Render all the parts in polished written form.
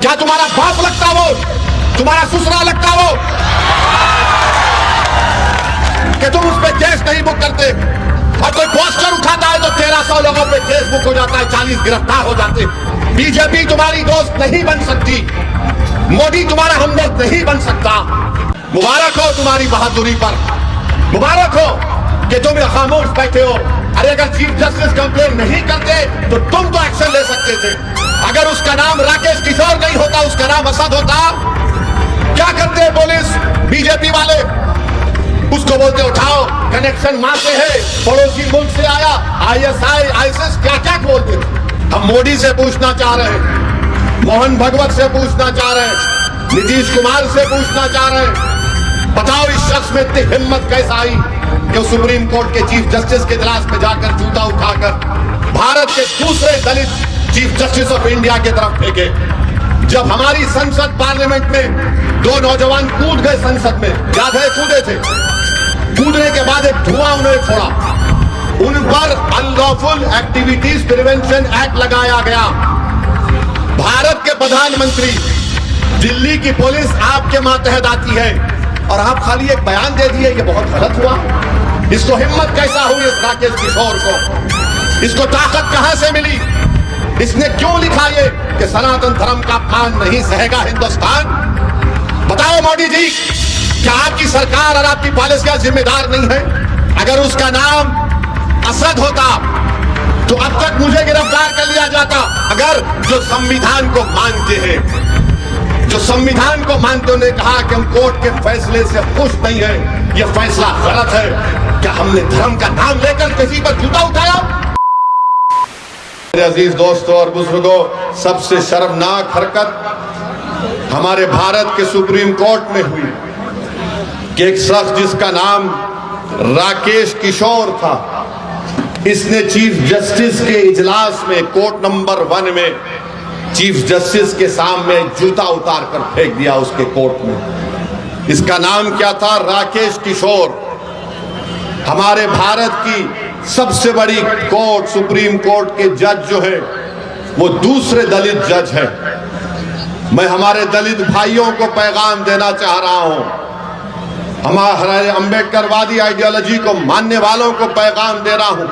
क्या तुम्हारा बाप लगता वो, तुम्हारा ससुरा लगता वो कि तुम उस पर केस नहीं बुक करते? और कोई पोस्टर उठाता है तो 1300 लोगों पे केस बुक हो जाता है, 40 गिरफ्तार हो जाते। बीजेपी तुम्हारी दोस्त नहीं बन सकती, मोदी तुम्हारा हमदर्द नहीं बन सकता। मुबारक हो तुम्हारी बहादुरी पर, मुबारक हो कि तुम खामोश बैठे हो। अरे अगर चीफ जस्टिस कंप्लेन नहीं करते तो तुम तो एक्शन ले सकते थे। अगर उसका नाम राकेश किशोर नहीं होता, उसका नाम असद होता, क्या करते पुलिस बीजेपी वाले? उसको बोलते उठाओ, कनेक्शन मां से है, पड़ोसी मुल्क से आया, आईएसआई आईएसएस क्या क्या बोलते थे। हम मोदी से पूछना चाह रहे हैं, मोहन भगवत से पूछना चाह रहे हैं, नीतीश कुमार से पूछना चाह रहे हैं, बताओ इस शख्स में इतनी हिम्मत कैसे आई कि सुप्रीम कोर्ट के चीफ जस्टिस के इजलास में जाकर जूता उठाकर भारत के दूसरे दलित चीफ जस्टिस ऑफ इंडिया की तरफ फेंके। जब हमारी संसद पार्लियामेंट में दो नौजवान कूद गए संसद में, याद है कूदे थे, कूदने के बाद एक धुआं उन्होंने छोड़ा, उन पर अनलॉफुल एक्टिविटीज प्रिवेंशन एक्ट लगाया गया। भारत के प्रधानमंत्री, दिल्ली की पुलिस आपके मातहत आती है और आप खाली एक बयान दे दिए कि बहुत गलत हुआ। इसको हिम्मत कैसा हुई इस राकेश किशोर को? इसको ताकत कहां से मिली? इसने क्यों लिखा ये कि सनातन धर्म का अपमान नहीं सहेगा हिंदुस्तान? बताओ मोदी जी, क्या आपकी सरकार और आपकी पॉलिसी जिम्मेदार नहीं है? अगर उसका नाम असद होता तो अब तक मुझे गिरफ्तार कर लिया जाता। अगर जो संविधान को मानते हैं, जो संविधान को मानते उन्होंने कहा कि हम कोर्ट के फैसले से खुश नहीं है, यह फैसला गलत है, क्या हमने धर्म का नाम लेकर किसी पर जूता उठाया? मेरे अजीज दोस्तों और बुजुर्गों, सबसे शर्मनाक हरकत हमारे भारत के सुप्रीम कोर्ट में हुई कि एक शख्स जिसका नाम राकेश किशोर था, इसने चीफ जस्टिस के इजलास में कोर्ट नंबर 1 में चीफ जस्टिस के सामने जूता उतार कर फेंक दिया उसके कोर्ट में। इसका नाम क्या था? राकेश किशोर। हमारे भारत की सबसे बड़ी कोर्ट, सुप्रीम कोर्ट के जज जो है वो दूसरे दलित जज है। मैं हमारे दलित भाइयों को पैगाम देना चाह रहा हूं, हमारे अंबेडकरवादी आइडियोलॉजी को मानने वालों को पैगाम दे रहा हूं,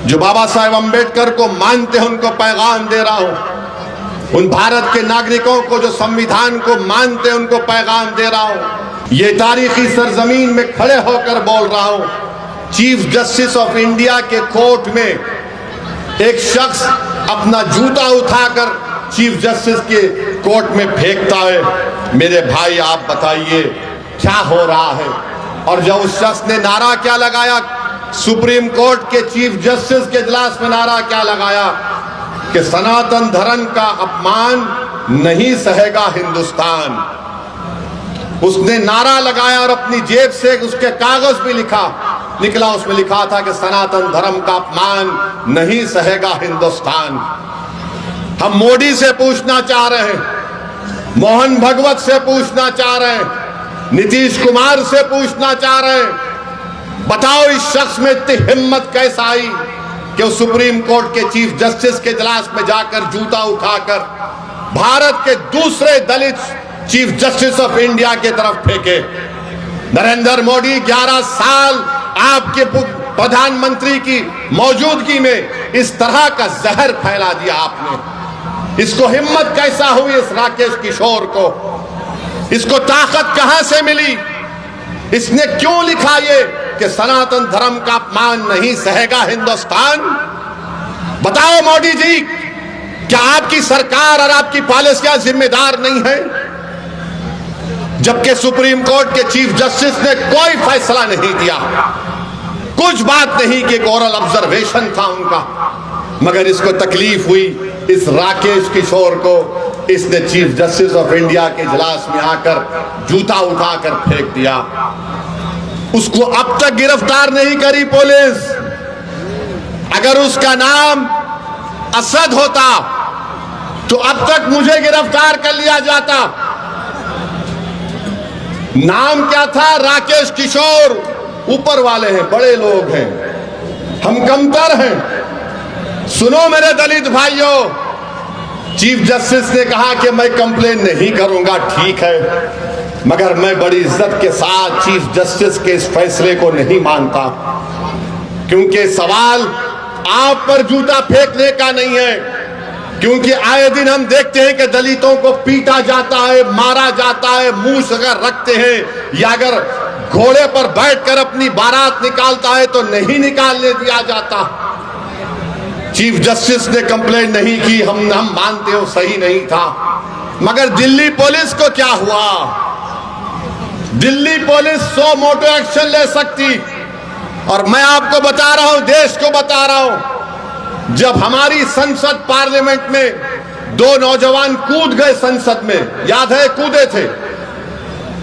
जो बाबा साहेब अंबेडकर को मानते हैं उनको पैगाम दे रहा हूं, उन भारत के नागरिकों को जो संविधान को मानते हैं उनको पैगाम दे रहा हूं। ये तारीखी सरजमीन में खड़े होकर बोल रहा हूं, चीफ जस्टिस ऑफ इंडिया के कोर्ट में एक शख्स अपना जूता उठाकर चीफ जस्टिस के कोर्ट में फेंकता है। मेरे भाई आप बताइए क्या हो रहा है? और जब उस शख्स ने नारा क्या लगाया, सुप्रीम कोर्ट के चीफ जस्टिस के इजलास में नारा क्या लगाया कि सनातन धर्म का अपमान नहीं सहेगा हिंदुस्तान। उसने नारा लगाया और अपनी जेब से उसके कागज भी निकला, उसमें लिखा था कि सनातन धर्म का अपमान नहीं सहेगा हिंदुस्तान। हम मोदी से पूछना चाह रहे हैं, मोहन भगवत से पूछना चाह रहे हैं, नीतीश कुमार से पूछना चाह रहे हैं, बताओ इस शख्स में इतनी हिम्मत कैसे आई कि वो सुप्रीम कोर्ट के चीफ जस्टिस के इजलास में जाकर जूता उठाकर भारत के दूसरे दलित चीफ जस्टिस ऑफ इंडिया की तरफ फेंके। नरेंद्र मोदी 11 साल आपके प्रधानमंत्री की मौजूदगी में इस तरह का जहर फैला दिया आपने। इसको हिम्मत कैसा हुई इस राकेश किशोर को? इसको ताकत कहां से मिली? इसने क्यों लिखा ये कि सनातन धर्म का अपमान नहीं सहेगा हिंदुस्तान? बताओ मोदी जी, क्या आपकी सरकार और आपकी पॉलिसियां जिम्मेदार नहीं है? जबकि सुप्रीम कोर्ट के चीफ जस्टिस ने कोई फैसला नहीं दिया, कुछ बात नहीं कि ओरल ऑब्जर्वेशन था उनका, मगर इसको तकलीफ हुई इस राकेश किशोर को, इसने चीफ जस्टिस ऑफ इंडिया के इजलास में आकर जूता उठाकर फेंक दिया। उसको अब तक गिरफ्तार नहीं करी पुलिस। अगर उसका नाम असद होता तो अब तक मुझे गिरफ्तार कर लिया जाता। नाम क्या था? राकेश किशोर। ऊपर वाले हैं, बड़े लोग हैं, हम कमतर हैं। सुनो मेरे दलित भाइयों, चीफ जस्टिस ने कहा कि मैं कंप्लेन नहीं करूंगा, ठीक है, मगर मैं बड़ी इज्जत के साथ चीफ जस्टिस के इस फैसले को नहीं मानता, क्योंकि सवाल आप पर जूता फेंकने का नहीं है, क्योंकि आए दिन हम देखते हैं कि दलितों को पीटा जाता है, मारा जाता है, मूंछ अगर रखते हैं या अगर घोड़े पर बैठकर अपनी बारात निकालता है तो नहीं निकालने दिया जाता। चीफ जस्टिस ने कंप्लेंट नहीं की, हम मानते हो सही नहीं था, मगर दिल्ली पुलिस को क्या हुआ? दिल्ली पुलिस 100 मोटो एक्शन ले सकती, और मैं आपको बता रहा हूं, देश को बता रहा हूं, जब हमारी संसद पार्लियामेंट में 2 नौजवान कूद गए संसद में, याद है, कूदे थे,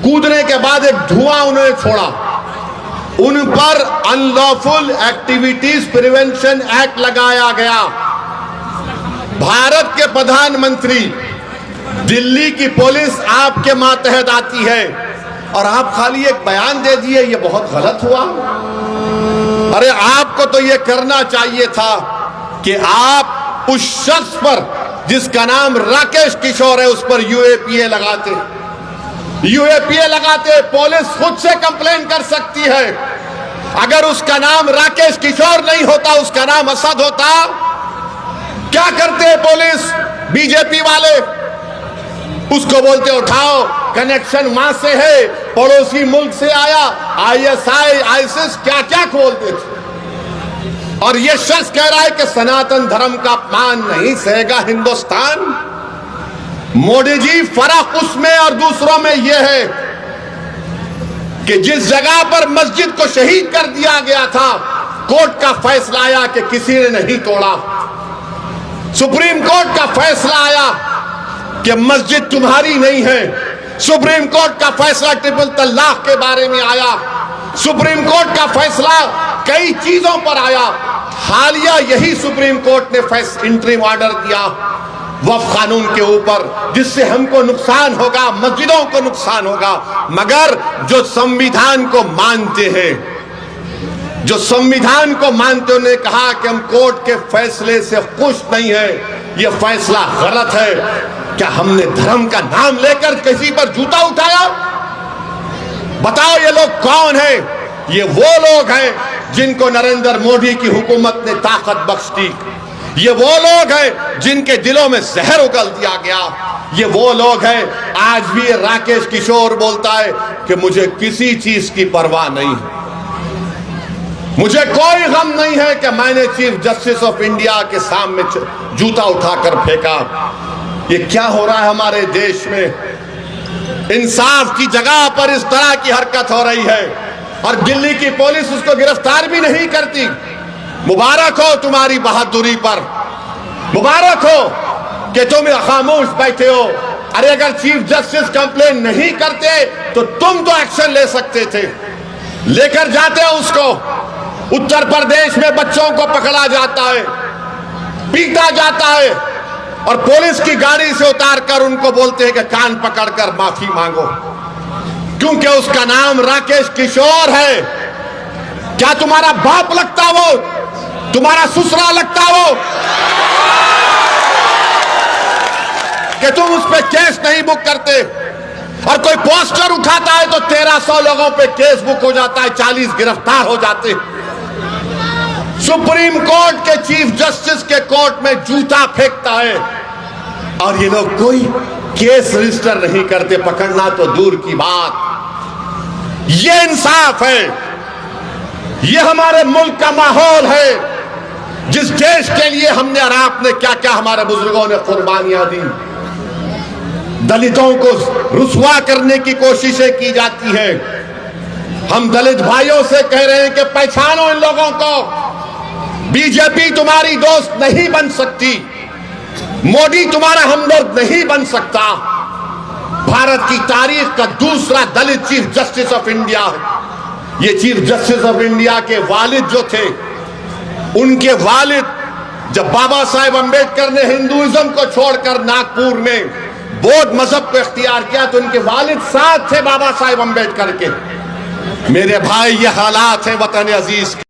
कूदने के बाद एक धुआं उन्होंने छोड़ा, उन पर अनलॉफुल एक्टिविटीज प्रिवेंशन एक्ट लगाया गया। भारत के प्रधानमंत्री, दिल्ली की पुलिस आपके मातहत आती है और आप खाली एक बयान दे दिए, ये बहुत गलत हुआ। अरे आपको तो ये करना चाहिए था कि आप उस शख्स पर जिसका नाम राकेश किशोर है उस पर यूएपीए लगाते, पुलिस खुद से कंप्लेन कर सकती है। अगर उसका नाम राकेश किशोर नहीं होता, उसका नाम असद होता, क्या करते पुलिस, बीजेपी वाले? उसको बोलते उठाओ, कनेक्शन वहां से है, पड़ोसी मुल्क से आया, आईएसआई, आईसिस, क्या क्या खोलते थे। और यह शख्स कह रहा है कि सनातन धर्म का अपमान नहीं सहेगा हिंदुस्तान। मोदी जी, फर्क उसमें और दूसरों में यह है कि जिस जगह पर मस्जिद को शहीद कर दिया गया था, कोर्ट का फैसला आया कि किसी ने नहीं तोड़ा। सुप्रीम कोर्ट का फैसला आया कि मस्जिद तुम्हारी नहीं है। सुप्रीम कोर्ट का फैसला ट्रिपल तलाक के बारे में आया। सुप्रीम कोर्ट का फैसला कई चीजों पर आया। हालिया यही सुप्रीम कोर्ट ने इंटरिम ऑर्डर दिया वक्फ कानून के ऊपर, जिससे हमको नुकसान होगा, मस्जिदों को नुकसान होगा। मगर जो संविधान को मानते हैं, जो संविधान को मानते, उन्होंने कहा कि हम कोर्ट के फैसले से खुश नहीं है, यह फैसला गलत है। क्या हमने धर्म का नाम लेकर किसी पर जूता उठाया? बताओ ये लोग कौन है? ये वो लोग हैं जिनको नरेंद्र मोदी की हुकूमत ने ताकत बख्श दी। ये वो लोग हैं जिनके दिलों में जहर उगल दिया गया। ये वो लोग हैं, आज भी राकेश किशोर बोलता है कि मुझे किसी चीज की परवाह नहीं है, मुझे कोई गम नहीं है कि मैंने चीफ जस्टिस ऑफ इंडिया के सामने जूता उठाकर फेंका। ये क्या हो रहा है हमारे देश में? इंसाफ की जगह पर इस तरह की हरकत हो रही है और दिल्ली की पुलिस उसको गिरफ्तार भी नहीं करती। मुबारक हो तुम्हारी बहादुरी पर, मुबारक हो कि तुम खामोश बैठे हो। अरे अगर चीफ जस्टिस कंप्लेन नहीं करते तो तुम तो एक्शन ले सकते थे, लेकर जाते हो उसको। उत्तर प्रदेश में बच्चों को पकड़ा जाता है, पीटा जाता है और पुलिस की गाड़ी से उतारकर उनको बोलते हैं कि कान पकड़कर माफी मांगो, क्योंकि उसका नाम राकेश किशोर है। क्या तुम्हारा बाप लगता वो? तुम्हारा ससुरा लगता वो कि तुम उस पे केस नहीं बुक करते? और कोई पोस्टर उठाता है तो 1300 लोगों पे केस बुक हो जाता है, 40 गिरफ्तार हो जाते। सुप्रीम कोर्ट के चीफ जस्टिस के कोर्ट में जूता फेंकता है और ये लोग कोई केस रजिस्टर नहीं करते, पकड़ना तो दूर की बात। ये इंसाफ है, ये हमारे मुल्क का माहौल है, जिस देश के लिए हमने और आपने क्या क्या हमारे बुजुर्गों ने कुर्बानियां दी। दलितों को रुसवा करने की कोशिशें की जाती है। हम दलित भाइयों से कह रहे हैं कि पहचानो इन लोगों को। बीजेपी तुम्हारी दोस्त नहीं बन सकती, मोदी तुम्हारा हमदर्द नहीं बन सकता। भारत की तारीख का दूसरा दलित चीफ जस्टिस ऑफ इंडिया है। ये चीफ जस्टिस ऑफ इंडिया के वालिद जो थे, उनके वालिद, जब बाबा साहेब अंबेडकर ने हिंदुइज्म को छोड़कर नागपुर में बौद्ध मजहब को इख्तियार किया तो उनके वालिद साथ थे बाबा साहेब अंबेडकर के। मेरे भाई, ये हालात है वतन अजीज के।